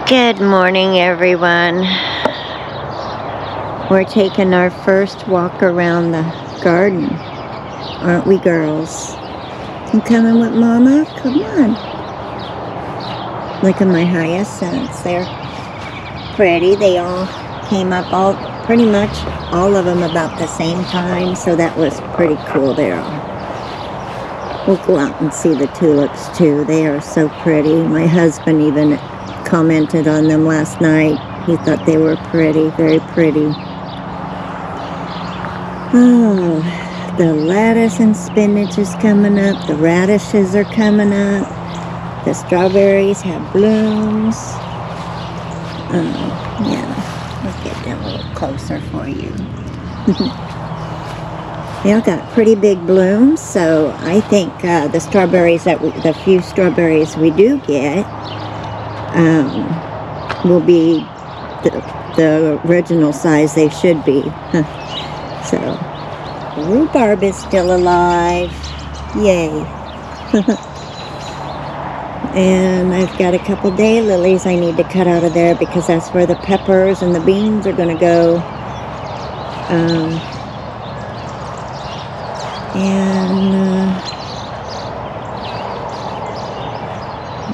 Good morning, everyone. We're taking our first walk around the garden, aren't we, girls? You coming with Mama? Come on. Look at my hyacinths. They're pretty. They all came up, pretty much all of them about the same time, so that was pretty cool there. We'll go out and see the tulips too. They are so pretty. My husband even commented on them last night. He thought they were pretty, very pretty. Oh, the lettuce and spinach is coming up. The radishes are coming up. The strawberries have blooms. Yeah, let's get them a little closer for you. They all got pretty big blooms, so I think the strawberries the few strawberries we do get will be the original size they should be. So, rhubarb is still alive. Yay. And I've got a couple daylilies I need to cut out of there because that's where the peppers and the beans are going to go.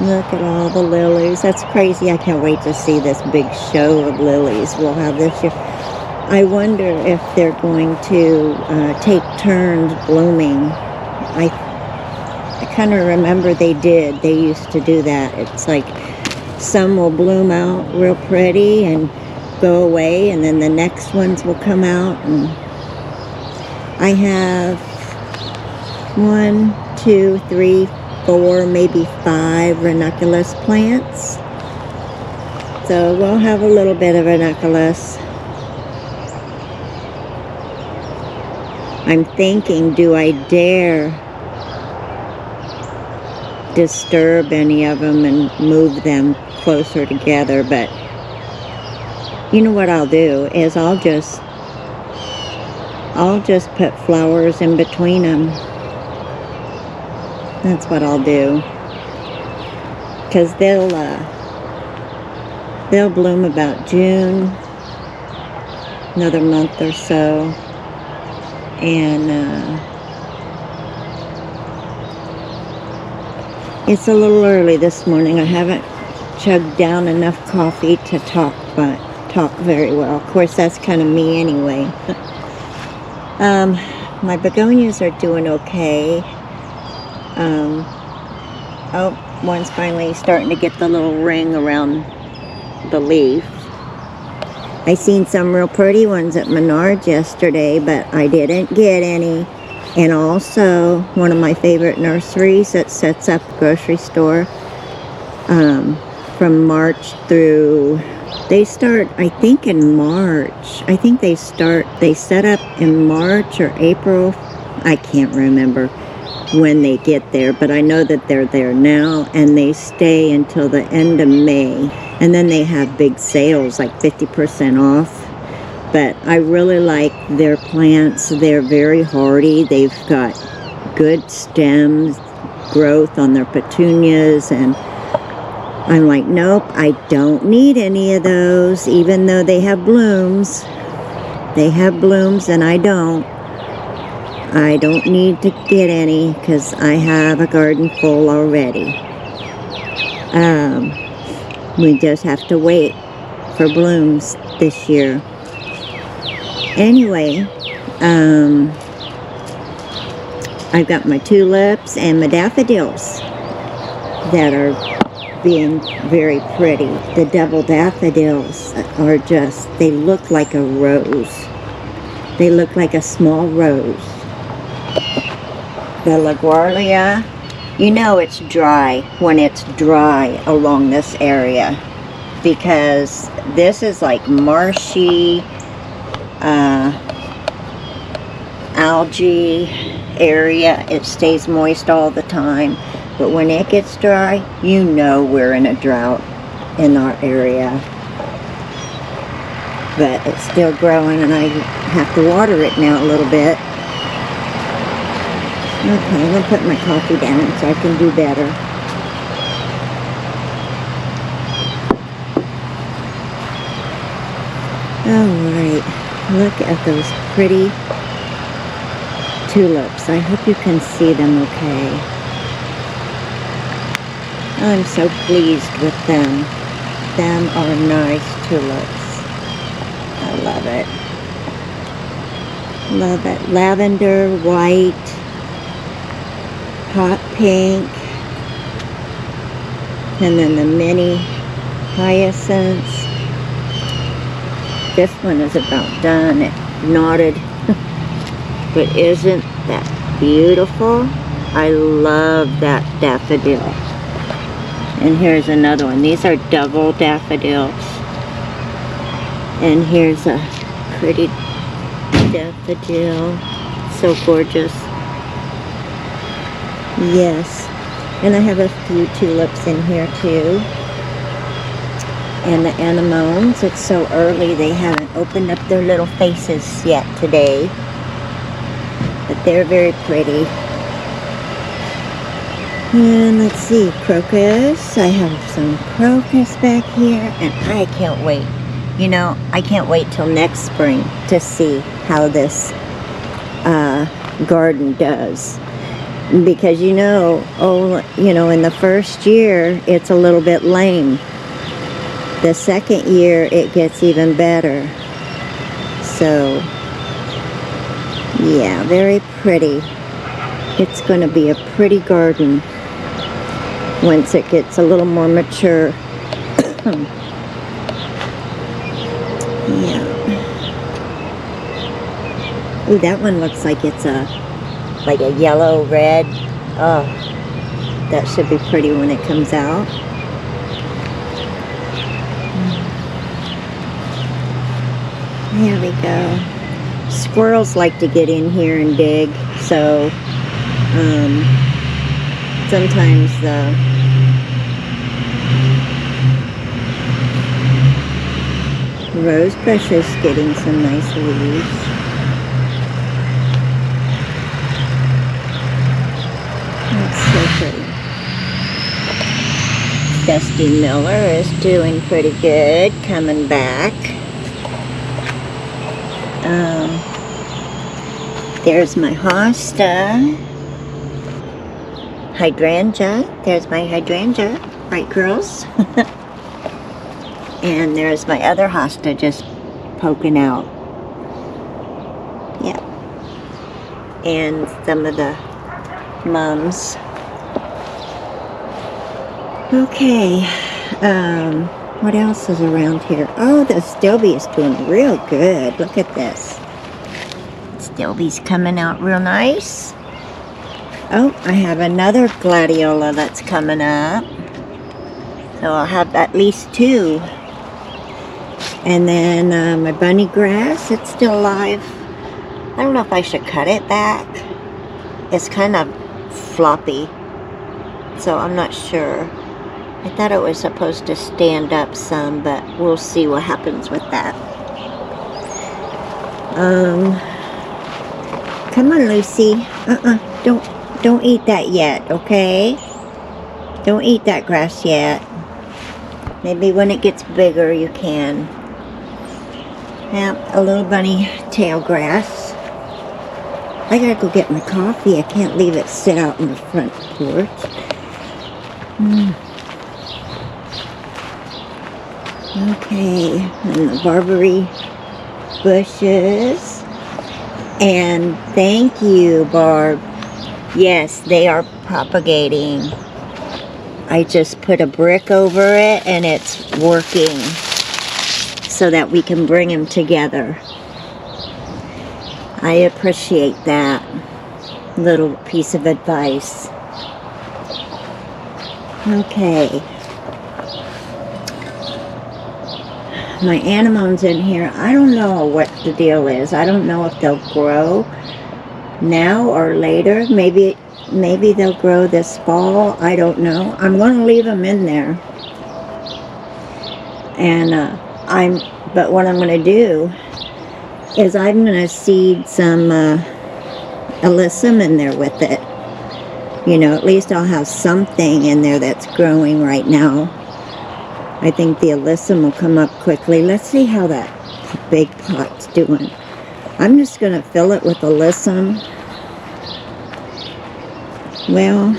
Look at all the lilies. That's crazy. I can't wait to see this big show of lilies we'll have this year. I wonder if they're going to take turns blooming. I kind of remember they did. They used to do that. It's like some will bloom out real pretty and go away, and then the next ones will come out. And I have 1, 2, 3, 4, maybe 5 ranunculus plants. So we'll have a little bit of ranunculus. I'm thinking, do I dare disturb any of them and move them closer together? But you know what I'll do is I'll just put flowers in between them. That's what I'll do, because they'll bloom about June, another month or so, and it's a little early this morning. I haven't chugged down enough coffee to talk very well. Of course, that's kind of me anyway. My begonias are doing okay. One's finally starting to get the little ring around the leaf. I seen some real pretty ones at Menards yesterday, but I didn't get any. And also, one of my favorite nurseries that sets up a grocery store, from March through, they start, I think, in March. I think they set up in March or April. I can't remember when they get there, but I know that they're there now, and they stay until the end of May, and then they have big sales, like 50% off. But I really like their plants. They're very hardy. They've got good stems, growth on their petunias, and I'm like, nope, I don't need any of those, even though they have blooms. They have blooms, and I don't need to get any because I have a garden full already. We just have to wait for blooms this year. Anyway, I've got my tulips and my daffodils that are being very pretty. The double daffodils are just, they look like a rose. They look like a small rose. The LaGuardia, you know it's dry when it's dry along this area, because this is like marshy algae area. It stays moist all the time, but when it gets dry, you know we're in a drought in our area. But it's still growing, and I have to water it now a little bit. Okay, I'm going to put my coffee down so I can do better. Alright, look at those pretty tulips. I hope you can see them okay. I'm so pleased with them. Them are nice tulips. I love it. Love it. Lavender, white, hot pink, and then the mini hyacinths. This one is about done. It nodded. But isn't that beautiful? I love that daffodil. And here's another one. These are double daffodils. And here's a pretty daffodil. So gorgeous. Yes. And I have a few tulips in here too. And the anemones, it's so early, they haven't opened up their little faces yet today. But they're very pretty. And let's see, crocus. I have some crocus back here, and I can't wait. You know, I can't wait till next spring to see how this garden does. Because in the first year, it's a little bit lame. The second year, it gets even better. So, yeah, very pretty. It's going to be a pretty garden once it gets a little more mature. Yeah. Ooh, that one looks like it's a yellow red. Oh, that should be pretty when it comes out. There we go. Squirrels like to get in here and dig, so sometimes the rose bush is getting some nice leaves. That's so pretty. Dusty Miller is doing pretty good, coming back. There's my hosta. Hydrangea. There's my hydrangea. Right, girls? And there's my other hosta just poking out. Yeah. And some of the mums. Okay. What else is around here? Oh, the stilby is doing real good. Look at this. Stilby's coming out real nice. Oh, I have another gladiola that's coming up. So I'll have at least two. And then my bunny grass, it's still alive. I don't know if I should cut it back. It's kind of floppy. So I'm not sure. I thought it was supposed to stand up some, but we'll see what happens with that. Come on, Lucy. Don't eat that yet, okay? Don't eat that grass yet. Maybe when it gets bigger you can. Yeah, a little bunny tail grass. I gotta go get my coffee. I can't leave it sit out in the front porch. Okay, and the barberry bushes. And thank you, Barb. Yes, they are propagating. I just put a brick over it and it's working so that we can bring them together. I appreciate that little piece of advice. Okay. My anemones in here, I don't know what the deal is. I don't know if they'll grow now or later. Maybe they'll grow this fall. I don't know. I'm going to leave them in there. And but what I'm going to do is I'm going to seed some alyssum in there with it. You know, at least I'll have something in there that's growing right now. I think the alyssum will come up quickly. Let's see how that big pot's doing. I'm just going to fill it with alyssum. Well,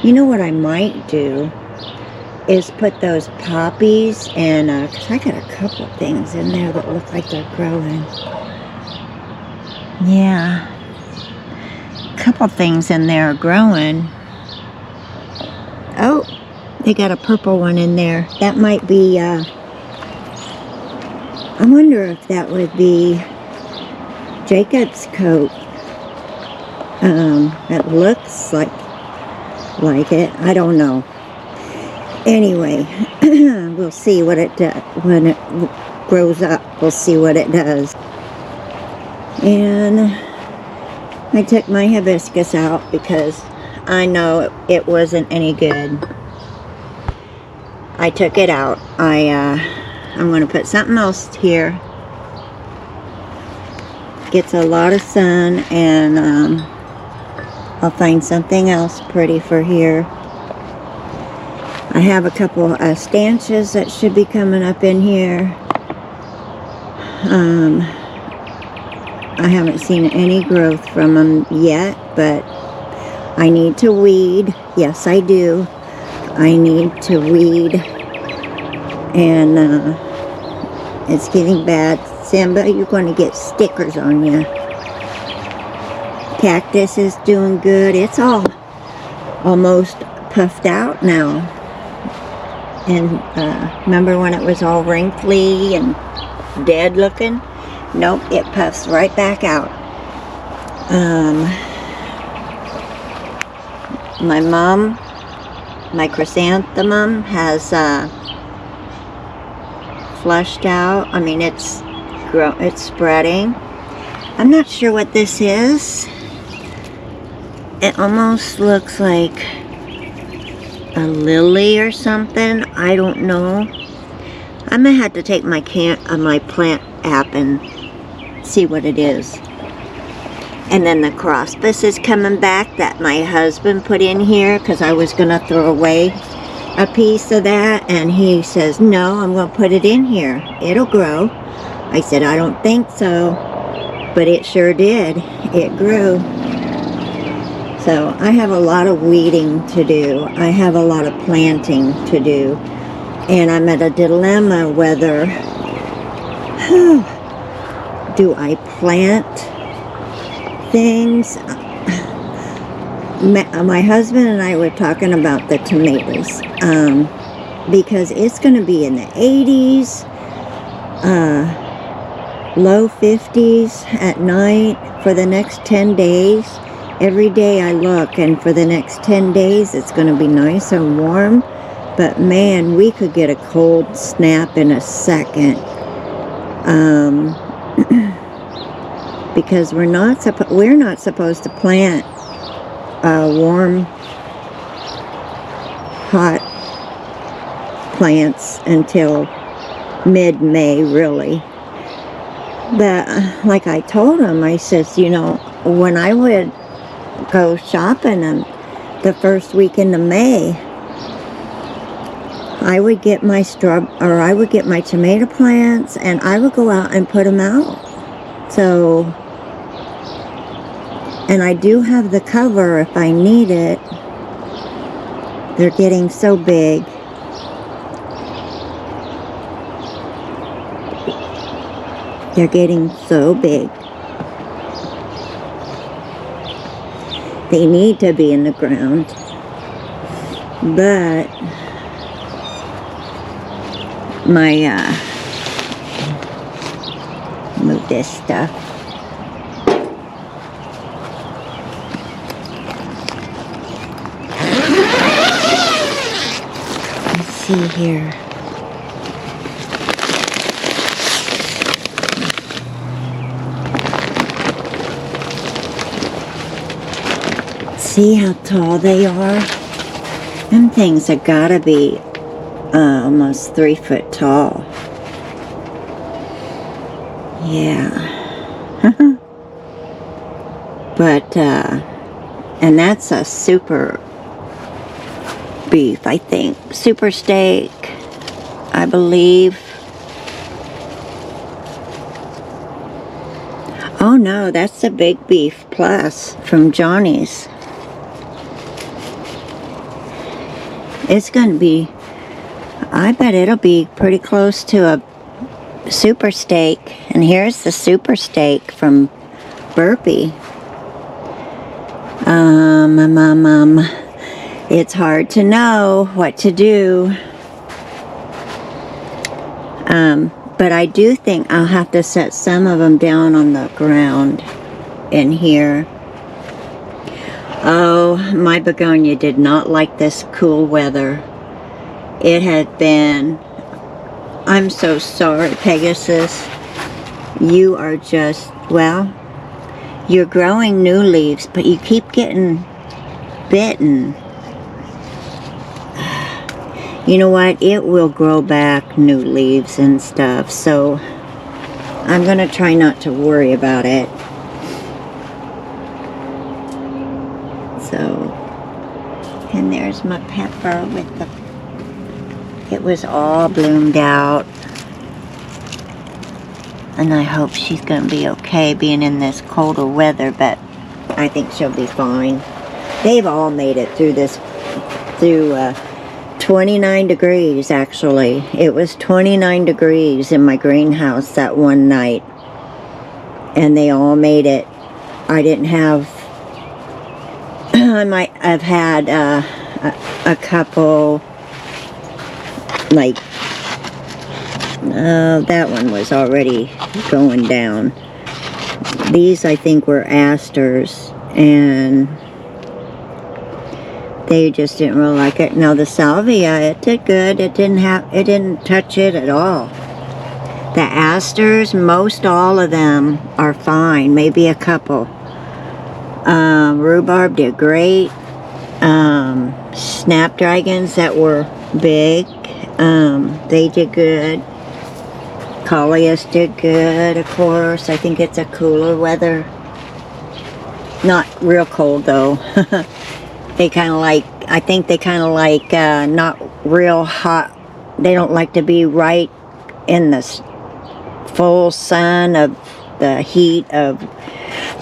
you know what I might do is put those poppies and, because I got a couple things in there that look like they're growing. Yeah. A couple things in there are growing. Oh, they got a purple one in there. That might be, I wonder if that would be Jacob's coat. It looks like it. I don't know. Anyway, we'll see what it does when it grows up. We'll see what it does. And I took my hibiscus out because I know it wasn't any good. I took it out. I'm going to put something else here. Gets a lot of sun, and I'll find something else pretty for here. I have a couple stanchions that should be coming up in here. I haven't seen any growth from them yet, but I need to weed. Yes, I do. I need to weed, and it's getting bad. Simba, you're going to get stickers on you. Cactus is doing good. It's all almost puffed out now. And remember when it was all wrinkly and dead looking? Nope, it puffs right back out. My chrysanthemum has flushed out. I mean, it's spreading. I'm not sure what this is. It almost looks like a lily or something. I don't know. I'm gonna have to take my plant app and see what it is. And then the crossbus is coming back that my husband put in here because I was gonna throw away a piece of that, and he says, no, I'm gonna put it in here. It'll grow. I said, I don't think so, but it sure did. It grew. So I have a lot of weeding to do. I have a lot of planting to do. And I'm at a dilemma whether do I plant things. My husband and I were talking about the tomatoes because it's going to be in the 80s, low 50s at night for the next 10 days. Every day I look, and for the next 10 days it's going to be nice and warm. But man, we could get a cold snap in a second. Because we're not supposed to plant warm, hot plants until mid-May, really. But like I told him, I says, you know, when I would go shopping the first weekend of May, I would get my tomato plants, and I would go out and put them out. So, and I do have the cover if I need it. They're getting so big. They're getting so big. They need to be in the ground. But move this stuff. Let's see here. See how tall they are? Them things have got to be almost 3 foot tall. Yeah. But, and that's a super beef, I think. Super steak, I believe. Oh no, that's the Big Beef Plus from Johnny's. It's gonna be, I bet it'll be pretty close to a super steak. And here's the super steak from Burpee. It's hard to know what to do. But I do think I'll have to set some of them down on the ground in here. Oh, my begonia did not like this cool weather. It had been, I'm so sorry, Pegasus. You are just, well, you're growing new leaves, but you keep getting bitten. You know what? It will grow back new leaves and stuff, so I'm going to try not to worry about it. So, and there's my pepper with the, it was all bloomed out. And I hope she's going to be okay being in this colder weather, but I think she'll be fine. They've all made it through this, through 29 degrees actually. It was 29 degrees in my greenhouse that one night. And they all made it. I didn't have, I might have had a couple, like, that one was already going down. These I think were asters, and they just didn't really like it. Now the salvia, it did good. It didn't touch it at all. The asters, most all of them are fine. Maybe a couple. Rhubarb did great. Snapdragons that were big, they did good. Coleus did good, of course. I think it's a cooler weather. Not real cold though. They kind of like, I think they kind of like not real hot. They don't like to be right in the full sun of the heat of,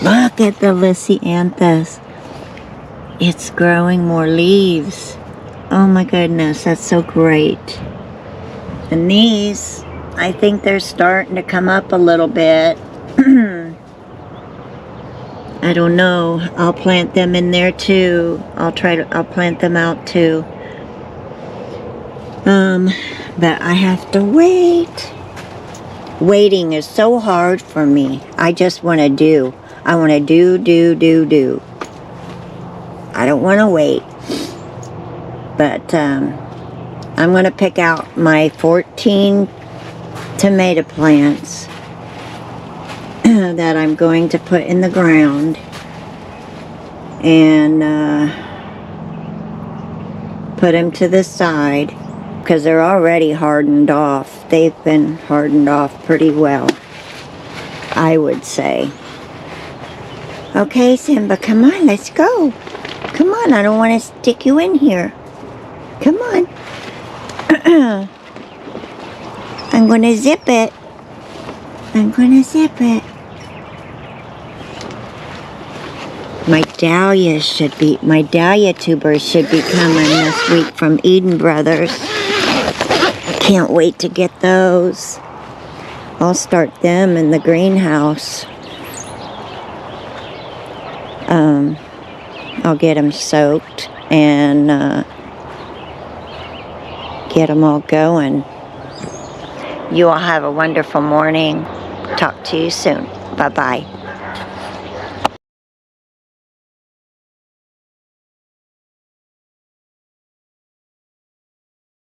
look at the Lysianthus. It's growing more leaves. Oh my goodness, that's so great. And these, I think they're starting to come up a little bit. I don't know. I'll plant them in there too. I'll plant them out too. But I have to wait. Waiting is so hard for me. I just want to do. I want to do. I don't want to wait. But I'm going to pick out my 14 tomato plants that I'm going to put in the ground, and put them to the side because they're already hardened off. They've been hardened off pretty well, I would say. Okay, Simba, come on, let's go. Come on, I don't want to stick you in here. Come on. I'm going to zip it. I'm going to zip it. My dahlia tubers should be coming this week from Eden Brothers. Can't wait to get those. I'll start them in the greenhouse. I'll get them soaked and get them all going. You all have a wonderful morning. Talk to you soon. Bye-bye.